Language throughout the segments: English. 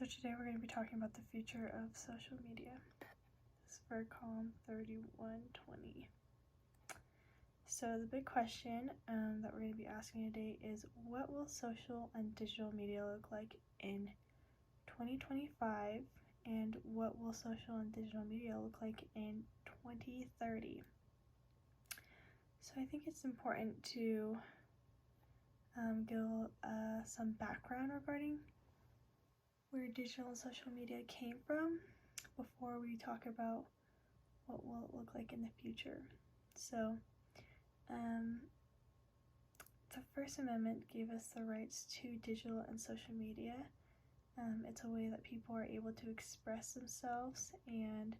So today we're going to be talking about the future of social media. This is for column 3120. So the big question that we're going to be asking today is, what will social and digital media look like in 2025, and what will social and digital media look like in 2030? So I think it's important to give some background regarding where digital and social media came from before we talk about what will it look like in the future. So the First Amendment gave us the rights to digital and social media. It's a way that people are able to express themselves, and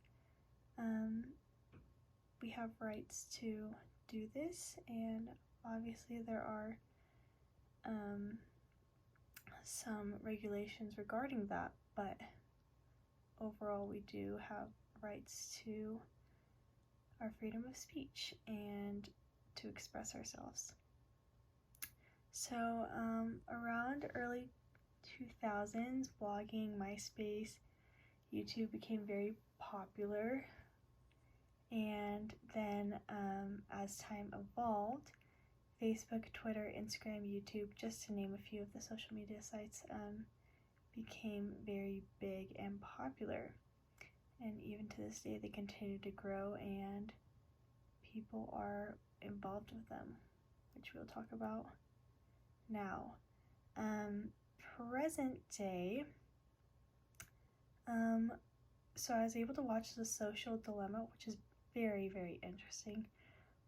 we have rights to do this, and obviously there are some regulations regarding that, but overall we do have rights to our freedom of speech and to express ourselves. So around early 2000s, blogging, MySpace, YouTube became very popular, and then as time evolved, Facebook, Twitter, Instagram, YouTube, just to name a few of the social media sites, became very big and popular. And even to this day, they continue to grow, and people are involved with them, which we'll talk about now. Present day, so I was able to watch The Social Dilemma, which is very, very interesting,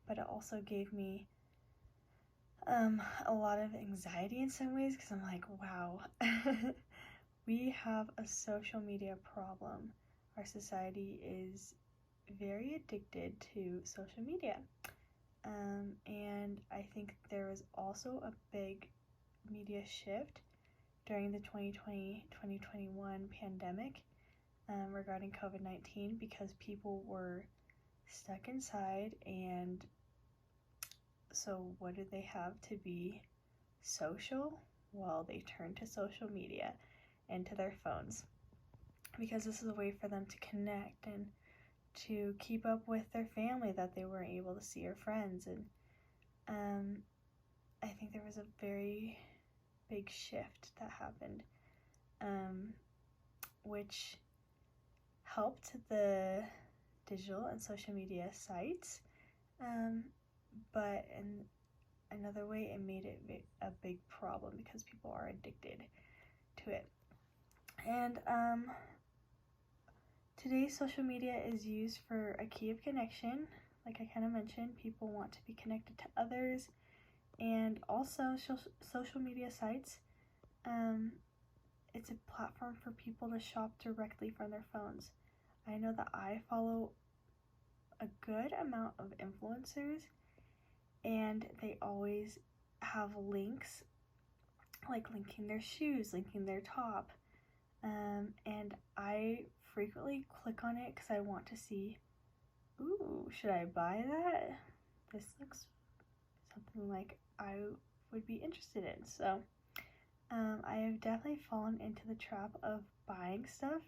but it also gave me a lot of anxiety in some ways, because I'm like, wow, we have a social media problem. Our society is very addicted to social media. And I think there was also a big media shift during the 2020-2021 pandemic regarding COVID-19, because people were stuck inside, and so what did they have to be social? Well, they turned to social media and to their phones, because this is a way for them to connect and to keep up with their family that they weren't able to see, or friends. And I think there was a very big shift that happened, which helped the digital and social media sites, but in another way it made it a big problem, because people are addicted to it. And today social media is used for a key of connection. Like I kind of mentioned, people want to be connected to others, and also social media sites, it's a platform for people to shop directly from their phones. I know that I follow a good amount of influencers, and they always have links, like linking their shoes, linking their top, and I frequently click on it because I want to see, ooh, should I buy that? This looks something like I would be interested in. So I have definitely fallen into the trap of buying stuff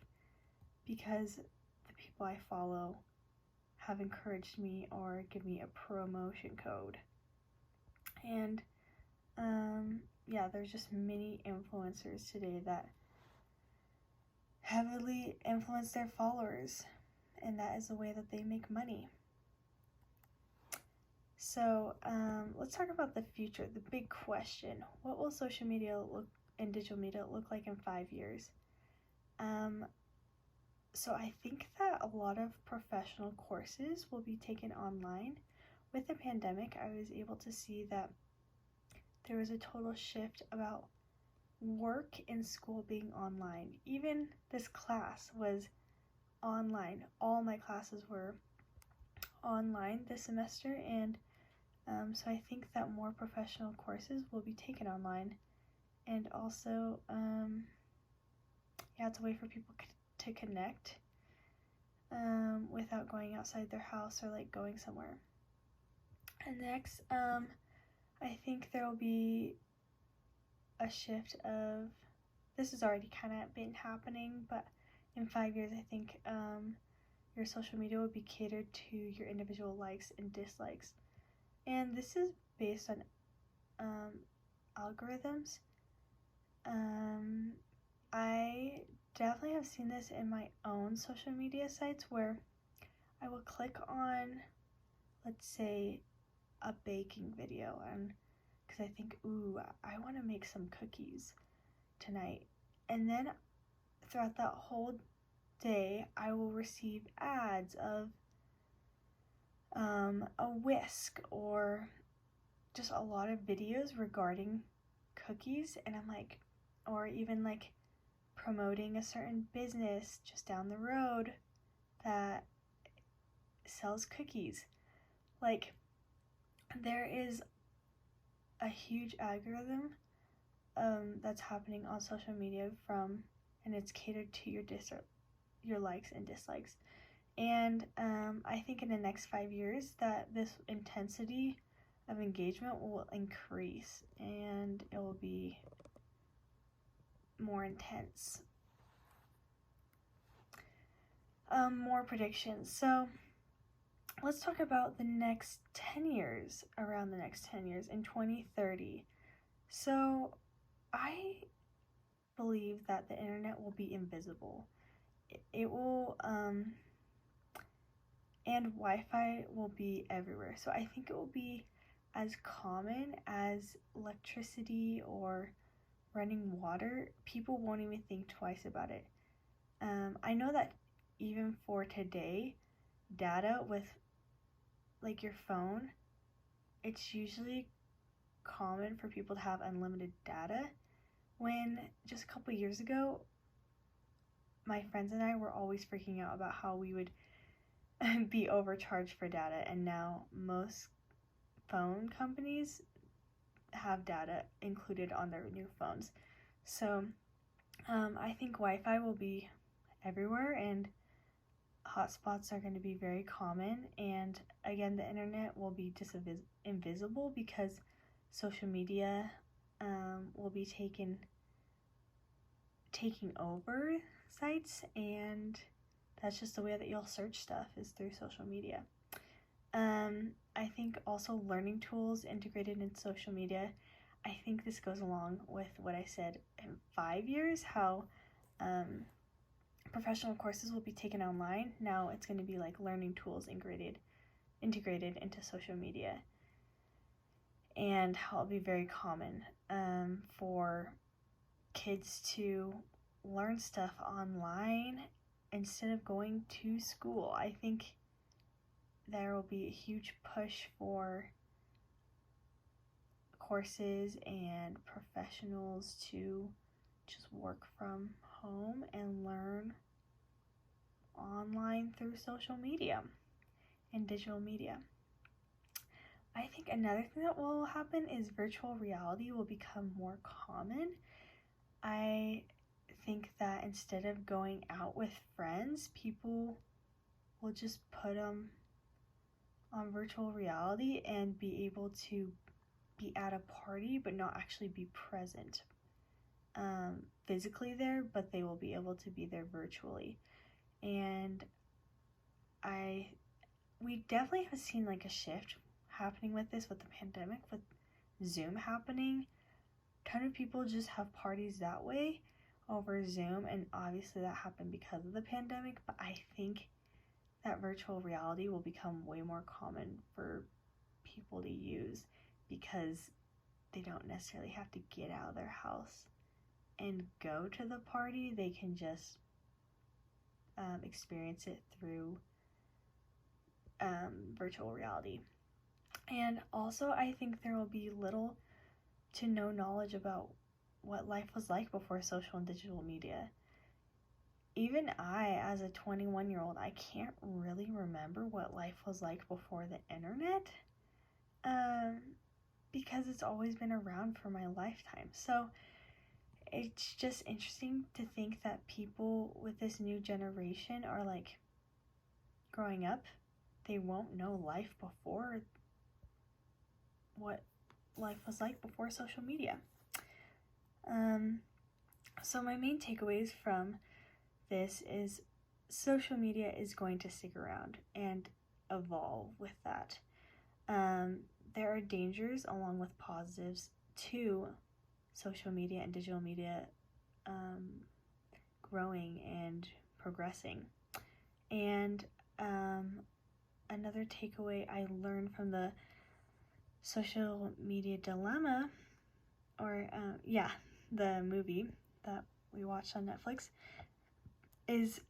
because the people I follow have encouraged me or give me a promotion code. And yeah, there's just many influencers today that heavily influence their followers, and that is the way that they make money. So let's talk about the future, the big question. What will social media and digital media look like in 5 years? So I think that a lot of professional courses will be taken online. With the pandemic, I was able to see that there was a total shift about work in school being online. Even this class was online. All my classes were online this semester, and so I think that more professional courses will be taken online. And also, yeah, it's a way for people to connect without going outside their house or like going somewhere. And next, I think there will be a shift of this has already kind of been happening, but in 5 years, I think your social media will be catered to your individual likes and dislikes. And this is based on algorithms. I definitely have seen this in my own social media sites where I will click on, let's say, a baking video, and because I think, ooh, I want to make some cookies tonight. And then throughout that whole day, I will receive ads of a whisk or just a lot of videos regarding cookies, and I'm like, or even like promoting a certain business just down the road that sells cookies. Like, there is a huge algorithm that's happening on social media and it's catered to your likes and dislikes. And I think in the next 5 years that this intensity of engagement will increase and it will be more intense. More predictions. So let's talk about the next 10 years, around the next 10 years in 2030. So I believe that the internet will be invisible. It will, and Wi-Fi will be everywhere. So I think it will be as common as electricity or running water. People won't even think twice about it. I know that even for today, data with like your phone, it's usually common for people to have unlimited data, when just a couple years ago, my friends and I were always freaking out about how we would be overcharged for data, and now most phone companies have data included on their new phones. So I think Wi-Fi will be everywhere, and hotspots are going to be very common, and again, the internet will be invisible because social media will be taking over sites, and that's just the way that you'll search stuff, is through social media. I think also learning tools integrated in social media. I think this goes along with what I said in 5 years, how professional courses will be taken online. Now it's going to be like learning tools integrated into social media, and how it'll be very common for kids to learn stuff online instead of going to school. I think there will be a huge push for courses and professionals to just work from home and learn online through social media and digital media. I think another thing that will happen is virtual reality will become more common. I think that instead of going out with friends, people will just put them on virtual reality and be able to be at a party but not actually be present physically there, but they will be able to be there virtually. And we definitely have seen like a shift happening with this, with the pandemic, with Zoom happening. A ton of people just have parties that way over Zoom, and obviously that happened because of the pandemic, but I think that virtual reality will become way more common for people to use because they don't necessarily have to get out of their house and go to the party. They can just experience it through virtual reality. And also, I think there will be little to no knowledge about what life was like before social and digital media. Even I, as a 21-year-old, I can't really remember what life was like before the internet, because it's always been around for my lifetime. So it's just interesting to think that people with this new generation are like growing up. They won't know life before, what life was like before social media. So my main takeaways from this is social media is going to stick around and evolve with that. There are dangers along with positives to social media and digital media growing and progressing. And another takeaway I learned from the social media dilemma, or the movie that we watched on Netflix, is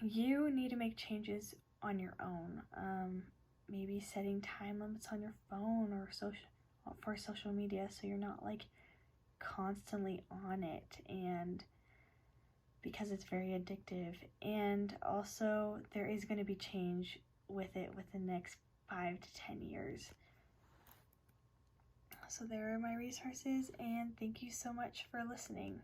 you need to make changes on your own. Maybe setting time limits on your phone or for social media, so you're not like constantly on it, and because it's very addictive. And also there is going to be change with it with the next 5 to 10 years. So there are my resources, and thank you so much for listening.